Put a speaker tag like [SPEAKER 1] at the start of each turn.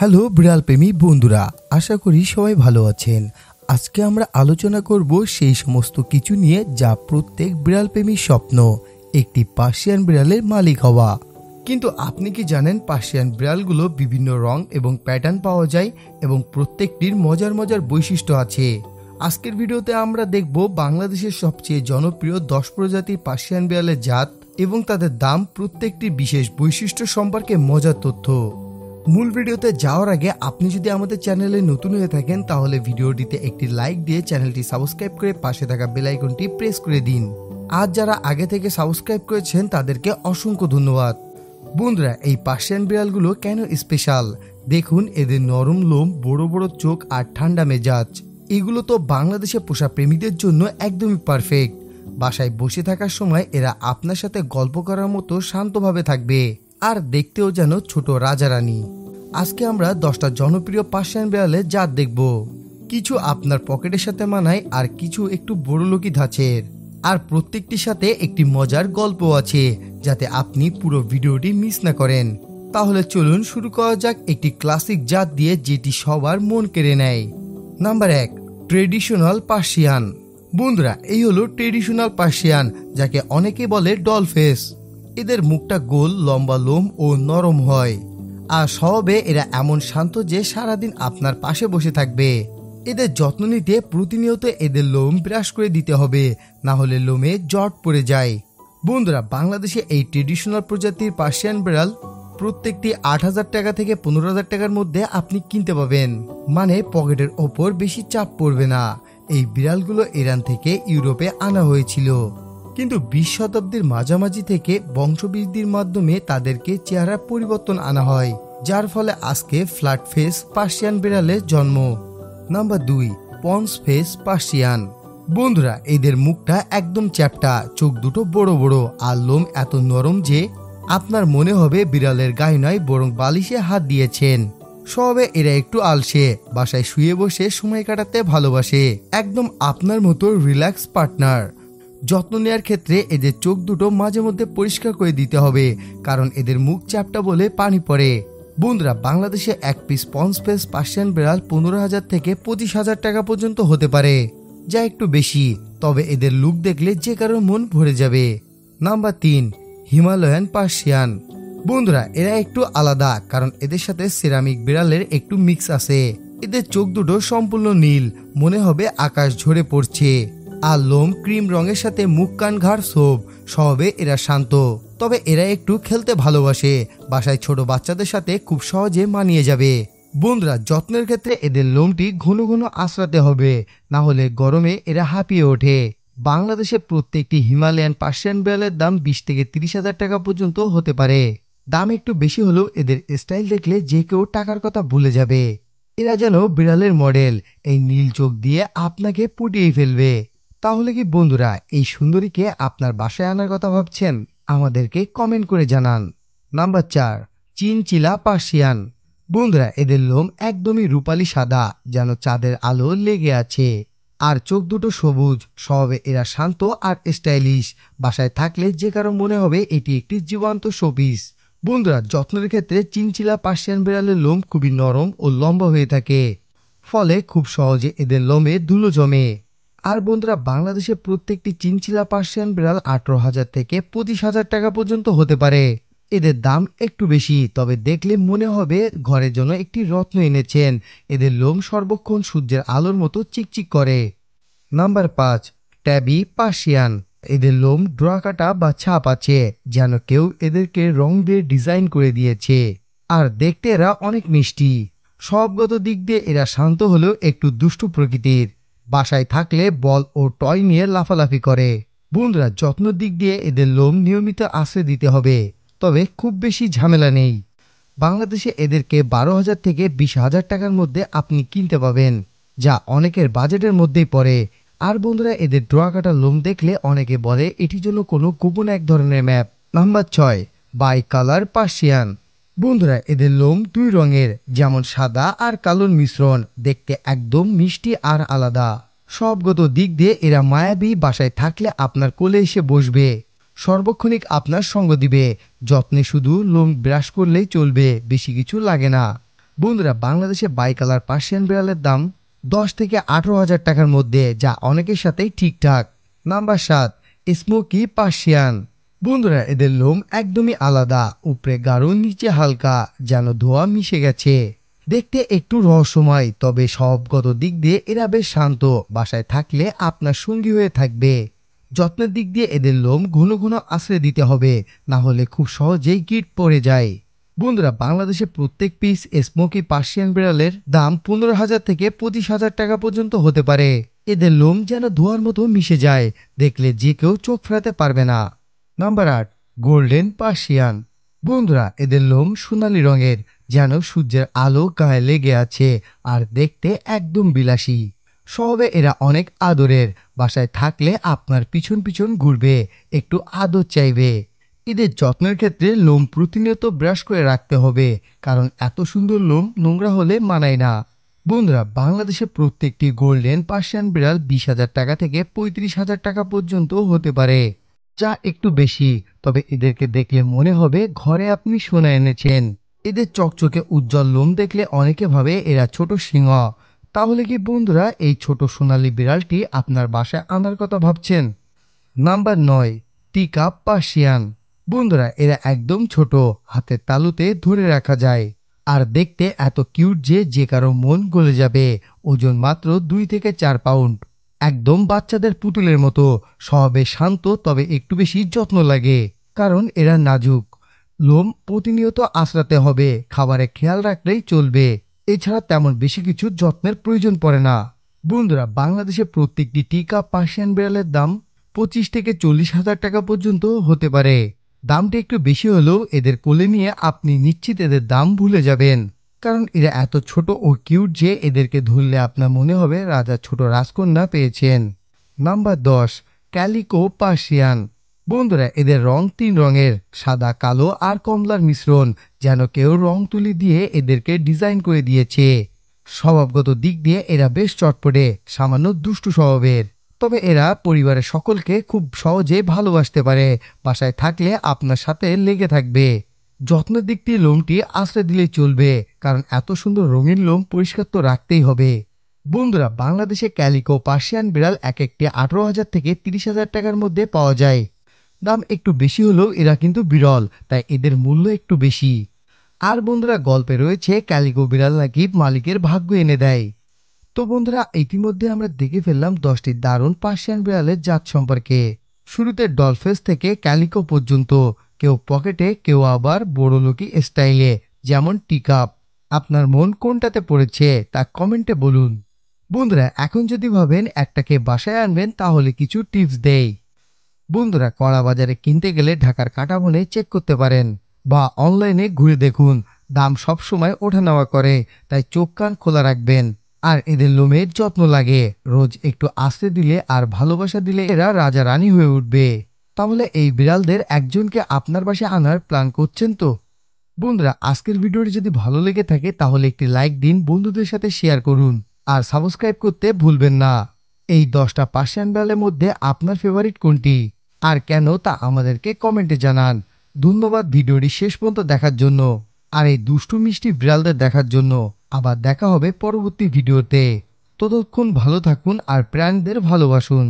[SPEAKER 1] Hello বিড়াল প্রেমী বন্ধুরা, আশা করি সবাই ভালো আছেন। আজকে আমরা আলোচনা করব সেই সমস্ত কিছু নিয়ে যা প্রত্যেক বিড়াল প্রেমীর স্বপ্ন, একটি পার্সিয়ান বিড়ালের মালিক হওয়া। কিন্তু আপনি কি জানেন পার্সিয়ান বিড়ালগুলো বিভিন্ন রং এবং প্যাটার্ন পাওয়া যায় এবং প্রত্যেকটির মজার মজার বৈশিষ্ট্য আছে। আজকের ভিডিওতে আমরা দেখব বাংলাদেশের সবচেয়ে জনপ্রিয় 10 প্রজাতির পার্সিয়ান বিড়ালের জাত এবং তাদের দাম, প্রত্যেকটির বিশেষ বৈশিষ্ট্য সম্পর্কে মজার তথ্য। মূল ভিডিওতে যাওয়ার আগে আপনি যদি আমাদের চ্যানেলে নতুন হয়ে থাকেন তাহলে ভিডিওটিতে একটি লাইক দিয়ে চ্যানেলটি সাবস্ক্রাইব করে পাশে থাকা বেল আইকনটি প্রেস করে দিন। আর যারা আগে থেকে সাবস্ক্রাইব করেছেন তাদেরকে অসংখ্য ধন্যবাদ। বন্ধুরা, এই পার্সিয়ান বিড়ালগুলো কেন স্পেশাল দেখুন। এদের নরম লোম, বড় বড় চোখ আর ঠান্ডা মেজাজ, এগুলো তো বাংলাদেশে পোষা প্রেমীদের জন্য একদমই পারফেক্ট। বাসায় বসে থাকার সময় এরা আপনার সাথে গল্প করার মতো শান্তভাবে থাকবে আর দেখতেও যেন ছোট রাজারানী। আজকে আমরা 10টা জনপ্রিয় পার্সিয়ান বিড়ালের জাত দেখব। কিছু আপনার পকেটের সাথে মানায় আর কিছু একটু বড়লোকি ধাঁচের, আর প্রত্যেকটির সাথে একটি মজার গল্প আছে যাতে আপনি পুরো ভিডিওটি মিস না করেন। তাহলে চলুন শুরু করা যাক একটি ক্লাসিক জাত দিয়ে যেটি সবার মন কেড়ে নেয়। Number 1, traditional Persian. বন্ধুরা, এই হলো ট্রেডিশনাল পার্সিয়ান, যাকে অনেকে বলে ডল ফেস। এদের মুখটা গোল, লম্বা লোম ও নরম হয়, আর স্বভাবে এরা এমন শান্ত যে সারাদিন আপনার পাশে বসে থাকবে। এদের যত্ন নিতে প্রতিনিয়ত এদের লোম ব্রাশ করে দিতে হবে, না হলে লোমে জট পড়ে যায়। বন্ধুরা, বাংলাদেশে এই ট্রেডিশনাল প্রজাতির পার্সিয়ান বিড়াল প্রত্যেকটি 8,000 টাকা থেকে 15,000 টাকার মধ্যে আপনি কিনতে পাবেন, মানে পকেটের ওপর বেশি চাপ পড়বে না। এই বিড়ালগুলো ইরান থেকে ইউরোপে আনা হয়েছিল, কিন্তু 20 শতাব্দীর মাঝামাঝি থেকে বংশবৃদ্ধির মাধ্যমে তাদেরকে চেহারা পরিবর্তন আনা হয়, যার ফলে আজকে ফ্ল্যাট ফেস পার্সিয়ান বিড়ালের জন্ম। Number 2, ponds face Persian. বন্ধুরা, এদের মুখটা একদম চ্যাপ্টা, চোখ দুটো বড় বড় আর লোম এত নরম যে আপনার মনে হবে বিড়ালের গায়ে নয় বরং বালিশে হাত দিয়েছেন। স্বভাবে এরা একটু আলসে, বাসায় শুয়ে বসে সময় কাটাতে ভালোবাসে, একদম আপনার মতো রিল্যাক্স পার্টনার। যত্ন নেওয়ার ক্ষেত্রে এদের চোখ দুটো মাঝে মধ্যে পরিষ্কার করে দিতে হবে, কারণ এদের মুখ চ্যাপ্টা বলে পানি পড়ে। বন্ধুরা, বাংলাদেশে এক পিস পন্স ফেস পার্সিয়ান বিড়াল 15,000 থেকে 25,000 টাকা পর্যন্ত হতে পারে, যা একটু বেশি, তবে এদের লুক দেখলে যে কারোর মন ভরে যাবে। Number 3, Himalayan Persian. বন্ধুরা, এরা একটু আলাদা, কারণ এদের সাথে সিরামিক বিড়ালের একটু মিক্স আছে। এদের চোখ দুটো সম্পূর্ণ নীল, মনে হবে আকাশ ঝরে পড়ছে, আর লোম ক্রিম রঙের সাথে মুখ কান ঘাড় সব। স্বভাবে এরা শান্ত, তবে এরা একটু খেলতে ভালোবাসে, বাসায় ছোট বাচ্চাদের সাথে খুব সহজে মানিয়ে যাবে। বন্ধুরা, যত্নের ক্ষেত্রে এদের লোমটি ঘন ঘন আঁচড়াতে হবে, না হলে গরমে এরা হাঁপিয়ে ওঠে। বাংলাদেশে প্রত্যেকটি হিমালয়ান পার্সিয়ান বিড়ালের দাম 20 থেকে 30,000 টাকা পর্যন্ত হতে পারে। দাম একটু বেশি হলেও এদের স্টাইল দেখলে যে কেউ টাকার কথা ভুলে যাবে। এরা যেন বিড়ালের মডেল, এই নীল চোখ দিয়ে আপনাকে পটিয়ে ফেলবে। তাহলে কি বন্ধুরা, এই সুন্দরীকে আপনার বাসায় আনার কথা ভাবছেন? আমাদেরকে কমেন্ট করে জানান। Number 4, chinchilla Persian. বন্ধুরা, এদের লোম একদমই রূপালী সাদা, যেন চাঁদের আলো লেগে আছে, আর চোখ দুটো সবুজ। স্বভাবে এরা শান্ত আর স্টাইলিশ, বাসায় থাকলে যে কারো মনে হবে এটি একটি জীবন্ত শোপিস। বন্ধুরা, যত্নের ক্ষেত্রে চিনচিলা পার্সিয়ান বিড়ালের লোম খুবই নরম ও লম্বা হয়ে থাকে, ফলে খুব সহজে এদের লোমে ধুলো জমে। আর বন্ধুরা, বাংলাদেশে প্রত্যেকটি চিনচিলা পার্সিয়ান বিড়াল 18,000 থেকে 25,000 টাকা পর্যন্ত হতে পারে। এদের দাম একটু বেশি, তবে দেখলে মনে হবে ঘরের জন্য একটি রত্ন এনেছেন। এদের লোম সর্বক্ষণ সূর্যের আলোর মতো চিকচিক করে। Number 5, tabby Persian. এদের লোম ড্রা কাটা বা ছাপ আছে, যেন কেউ এদেরকে রং দিয়ে ডিজাইন করে দিয়েছে, আর দেখতে এরা অনেক মিষ্টি। স্বভাবগত দিক দিয়ে এরা শান্ত হলেও একটু দুষ্টু প্রকৃতির, বাসায় থাকলে বল ও টয় নিয়ে লাফালাফি করে। বন্ধুরা, যত্নের দিক দিয়ে এদের লোম নিয়মিত আশ্রয় দিতে হবে, তবে খুব বেশি ঝামেলা নেই। বাংলাদেশে এদেরকে 12,000 থেকে 20,000 টাকার মধ্যে আপনি কিনতে পাবেন, যা অনেকের বাজেটের মধ্যেই পড়ে। আর বন্ধুরা, এদের ড্রা কাটা লোম দেখলে অনেকে বলে এটি জন্য কোনো গোপন এক ধরনের map. Number 6, by colour Persian. বন্ধুরা, এদের লোম 2 রঙের, যেমন সাদা আর কালোর মিশ্রণ, দেখতে একদম মিষ্টি আর আলাদা। সবগত দিক দিয়ে এরা মায়াবী, বাসায় থাকলে আপনার কোলে এসে বসবে, সর্বক্ষণিক আপনার সঙ্গ দিবে। যত্নে শুধু লোম ব্রাশ করলেই চলবে, বেশি কিছু লাগে না। বন্ধুরা, বাংলাদেশে বাই কালার পার্সিয়ান বিড়ালের দাম 10 থেকে 18 হাজার টাকার মধ্যে, যা অনেকের সাথেই ঠিকঠাক। Number 7, smoky Persian. বন্ধুরা, এদের লোম একদমই আলাদা, উপরে গাঢ়, নিচে হালকা, যেন ধোয়া মিশে গেছে। দেখতে একটু রহস্যময়, তবে স্বভাবগত দিক দিয়ে এরা বেশ শান্ত, বাসায় থাকলে আপনার সঙ্গী হয়ে থাকবে। যত্নের দিক দিয়ে এদের লোম ঘন ঘন আশ্রয় দিতে হবে, না হলে খুব সহজেই কীট পড়ে যায়। বন্ধুরা, বাংলাদেশে প্রত্যেক পিস স্মোকি পার্সিয়ান বিড়ালের দাম 15,000 থেকে 25,000 টাকা পর্যন্ত হতে পারে। এদের লোম যেন ধোয়ার মতো মিশে যায়, দেখলে যে কেউ চোখ ফেরাতে পারবে না। Number 8, golden Persian. বন্ধুরা, এদের লোম সোনালী রঙের, যেন সূর্যের আলো গায়ে লেগে আছে, আর দেখতে একদম বিলাসী। স্বভাবে এরা অনেক আদরের, বাসায় থাকলে আপনার পিছন পিছন ঘুরবে, একটু আদর চাইবে। এদের যত্নের ক্ষেত্রে লোম প্রতিনিয়ত ব্রাশ করে রাখতে হবে, কারণ এত সুন্দর লোম নোংরা হলে মানায় না। বন্ধুরা, বাংলাদেশে প্রত্যেকটি গোল্ডেন পার্সিয়ান বিড়াল 20,000 টাকা থেকে 35,000 টাকা পর্যন্ত হতে পারে, যা একটু বেশি। তবে এদেরকে দেখলে মনে হবে ঘরে আপনি সোনা এনেছেন। এদের চকচকে উজ্জ্বল লোম দেখলে অনেকে ভাবে এরা ছোট সিংহ। তাহলে কি বন্ধুরা, এই ছোট সোনালী বিড়ালটি আপনার বাসায় আনার কথা ভাবছেন? নাম্বার 9, টিকা পার্সিয়ান। বন্ধুরা, এরা একদম ছোট, হাতের তালুতে ধরে রাখা যায়, আর দেখতে এত কিউট যে কারো মন গলে যাবে। ওজন মাত্র 2 থেকে 4 পাউন্ড, একদম বাচ্চাদের পুতুলের মতো। স্বভাবে শান্ত, তবে একটু বেশি যত্ন লাগে, কারণ এরা নাজুক। লোম প্রতিনিয়ত আঁচড়াতে হবে, খাবারে খেয়াল রাখলেই চলবে। এছাড়া তেমন বেশি কিছু যত্নের প্রয়োজন পড়ে না। বন্ধুরা, বাংলাদেশে প্রত্যেকটি টিকা পার্সিয়ান বিড়ালের দাম 25 থেকে 40,000 টাকা পর্যন্ত হতে পারে। দামটা একটু বেশি হলেও এদের কোলে নিয়ে আপনি নিশ্চিত এদের দাম ভুলে যাবেন, কারণ এরা এত ছোট ও কিউট যে এদেরকে ধরলে আপনার মনে হবে রাজা ছোট রাজকন্যা পেয়েছেন। Number 10, calico Persian. বন্ধুরা, এদের রং 3 রঙের, সাদা, কালো আর কমলার মিশ্রণ, যেন কেউ রং তুলি দিয়ে এদেরকে ডিজাইন করে দিয়েছে। স্বভাবগত দিক দিয়ে এরা বেশ চটপটে, সামান্য দুষ্টু স্বভাবের, তবে এরা পরিবারের সকলকে খুব সহজে ভালোবাসতে পারে, বাসায় থাকলে আপনার সাথে লেগে থাকবে। যত্নের দিক দিয়ে লোমটি আশ্রয় দিলেই চলবে, কারণ এত সুন্দর রঙিন লোম পরিষ্কার তো রাখতেই হবে। বন্ধুরা, বাংলাদেশে ক্যালিকো পার্সিয়ান বিড়াল এক একটি 18,000 থেকে 30,000 টাকার মধ্যে পাওয়া যায়। দাম একটু বেশি হলেও এরা কিন্তু বিরল, তাই এদের মূল্য একটু বেশি। আর বন্ধুরা, গল্পে রয়েছে ক্যালিকো বিড়াল নাকি মালিকের ভাগ্য এনে দেয়। তো বন্ধুরা, ইতিমধ্যে আমরা দেখে ফেললাম 10টি দারুণ পার্সিয়ান বিড়ালের জাত সম্পর্কে। শুরুতে ডলফেস থেকে ক্যালিকো পর্যন্ত, কেউ পকেটে, কেউ আবার বড়লোকি স্টাইলে, যেমন টিকাপ। আপনার মন কোনটাতে পড়েছে তা কমেন্টে বলুন। বন্ধুরা, এখন যদি ভাবেন একটাকে বাসায় আনবেন, তাহলে কিছু টিপস দেই। বন্ধুরা, কড়া বাজারে কিনতে গেলে ঢাকার কাটামনে চেক করতে পারেন, বা অনলাইনে ঘুরে দেখুন। দাম সবসময় ওঠানামা করে, তাই চোখ কান খোলা রাখবেন। আর এদের লোমের যত্ন লাগে, রোজ একটু আশ্রয় দিলে আর ভালোবাসা দিলে এরা রাজা রানী হয়ে উঠবে। তাহলে এই বিড়ালদের একজনকে আপনার বাসায় আনার প্ল্যান করছেন তো? বন্ধুরা, আজকের ভিডিওটি যদি ভালো লেগে থাকে তাহলে একটি লাইক দিন, বন্ধুদের সাথে শেয়ার করুন, আর সাবস্ক্রাইব করতে ভুলবেন না। এই 10টা পার্সিয়ান বিড়ালের মধ্যে আপনার ফেভারিট কোনটি, আর কেন, তা আমাদেরকে কমেন্টে জানান। ধন্যবাদ ভিডিওটি শেষ পর্যন্ত দেখার জন্য, আর এই দুষ্টু মিষ্টি বিড়ালদের দেখার জন্য। আবার দেখা হবে পরবর্তী ভিডিওতে। ততক্ষণ ভালো থাকুন আর প্রাণীদের ভালোবাসুন।